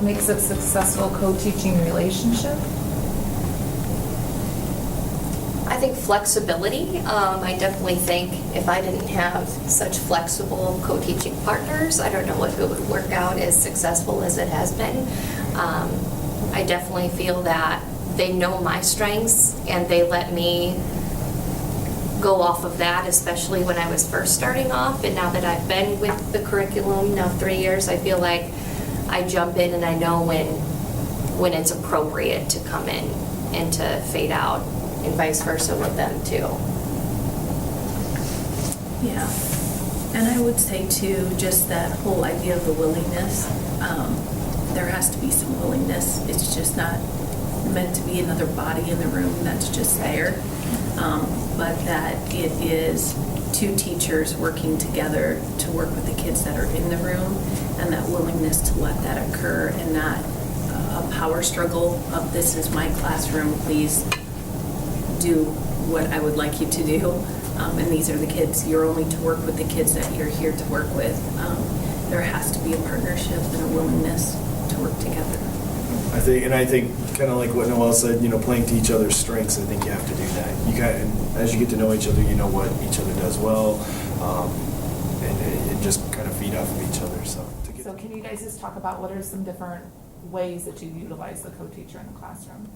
makes a successful co-teaching relationship? I think flexibility. I definitely think if I didn't have such flexible co-teaching partners, I don't know if it would work out as successful as it has been. I definitely feel that they know my strengths and they let me go off of that, especially when I was first starting off. And now that I've been with the curriculum now 3 years, I feel like I jump in and I know when it's appropriate to come in and to fade out, and vice versa with them too. Yeah, and I would say too, just that whole idea of the willingness, there has to be some willingness. It's just not meant to be another body in the room that's just there, but that it is two teachers working together to work with the kids that are in the room, and that willingness to let that occur, and not a power struggle of this is my classroom, please do what I would like you to do, and these are the kids, you're only to work with the kids that you're here to work with. There has to be a partnership and a willingness to work together. I think kind of like what Noelle said, playing to each other's strengths. I think you have to do that. And as you get to know each other, you know what each other does well, and just kind of feed off of each other. So can you guys just talk about what are some different ways that you utilize the co-teacher in the classroom?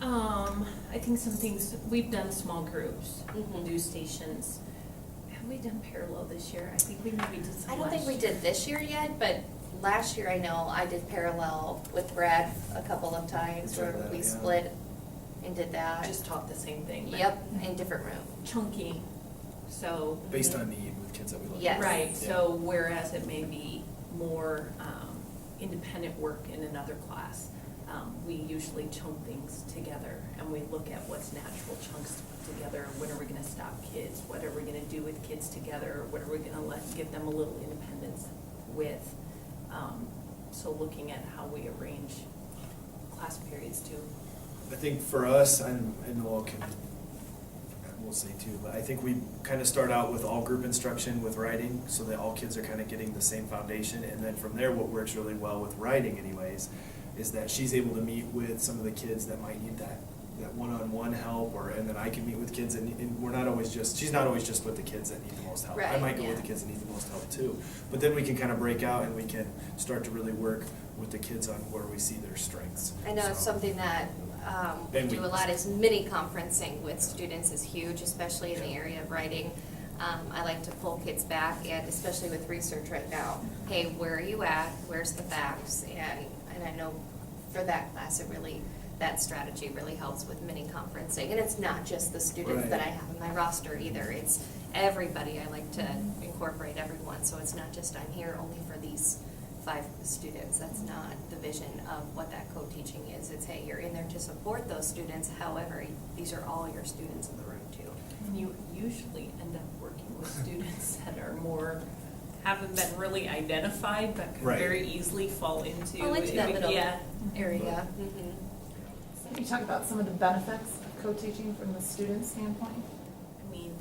I think some things, we've done small groups, Mhm. news stations. Have we done parallel this year? I think we maybe did some I don't think we last did this year yet, but last year I know I did parallel with Brad a couple of times where we split and did that. Just taught the same thing. but Yep, in different room. Chunky, so. based on need with kids that we look Yes. at. Right, Yeah. so whereas it may be more independent work in another class, we usually chunk things together, and we look at what's natural chunks to put together. When are we gonna stop kids? What are we gonna do with kids together? What are we gonna give them a little independence with? So looking at how we arrange class periods too. I think for us, and Noelle will say too, but I think we kind of start out with all group instruction with writing, so that all kids are kind of getting the same foundation, and then from there, what works really well with writing anyways, is that she's able to meet with some of the kids that might need that one-on-one help, and then I can meet with kids, and we're not always she's not always just with the kids that need the most help. I Right, might go with yeah. the kids that need the most help too. But then we can kind of break out and we can start to really work with the kids on where we see their strengths. I know So- something that we And do a lot is mini conferencing with students is huge, especially in the area of writing. I like to pull kids back, and especially with research right now, hey, where are you at? Where's the facts? And I know for that class, that strategy really helps with mini conferencing. And it's not just the students that I have in my roster either. It's everybody. I like to incorporate everyone, so it's not just I'm here only for these 5 students. That's not the vision of what that co-teaching is. It's, hey, you're in there to support those students. However, these are all your students in the room too. And you usually end up working with students that are more, haven't been really identified, but can Right. very easily fall into. That little Yeah. area. Mm-hmm. So can you talk about some of the benefits of co-teaching from the student standpoint? I mean,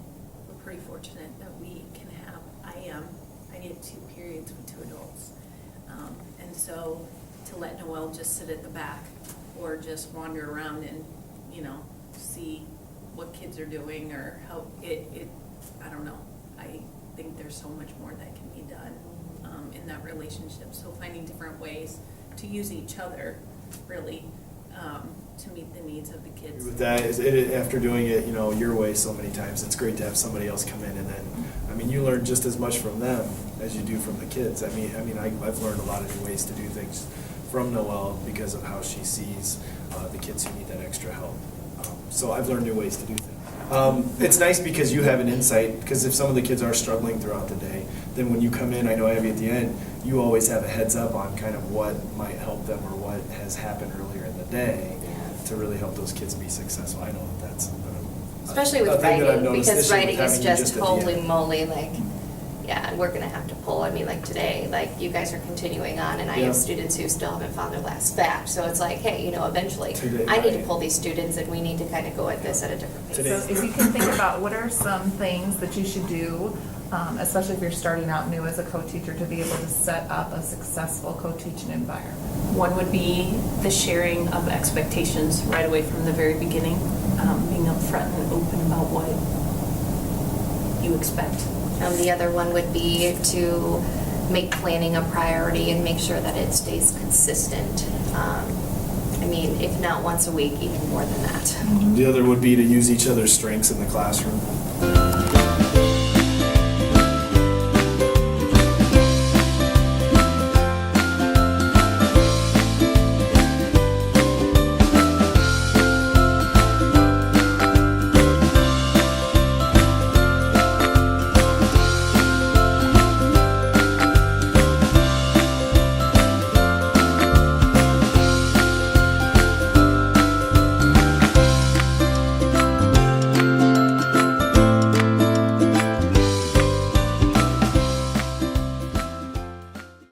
we're pretty fortunate that we can have, I get 2 periods with 2 adults. And so to let Noelle just sit at the back or just wander around and, see what kids are doing or how I don't know. I think there's so much more that can be done in that relationship. So finding different ways to use each other really to meet the needs of the kids. With that, after doing it, your way so many times, it's great to have somebody else come in, and then, you learn just as much from them as you do from the kids. I've learned a lot of new ways to do things from Noelle because of how she sees the kids who need that extra help. So I've learned new ways to do things. It's nice because you have an insight, because if some of the kids are struggling throughout the day, then when you come in, I know I have you at the end, you always have a heads up on kind of what might help them or what has happened earlier in the day to really help those kids be successful. I know that's Especially a with thing that I've writing, noticed because this year with writing is having you just at the holy end. moly, like, Yeah, and we're gonna have to pull, I mean, like today, like you guys are continuing on, and I Yeah. have students who still haven't found their last fact, so it's like, hey, eventually, Today, I need to right. pull these students, and we need to kind of go at this at a different pace. Today. So if you can think about what are some things that you should do, especially if you're starting out new as a co-teacher, to be able to set up a successful co-teaching environment. One would be the sharing of expectations right away from the very beginning, being upfront and open about what you expect. The other one would be to make planning a priority and make sure that it stays consistent. I mean, if not once a week, even more than that. The other would be to use each other's strengths in the classroom.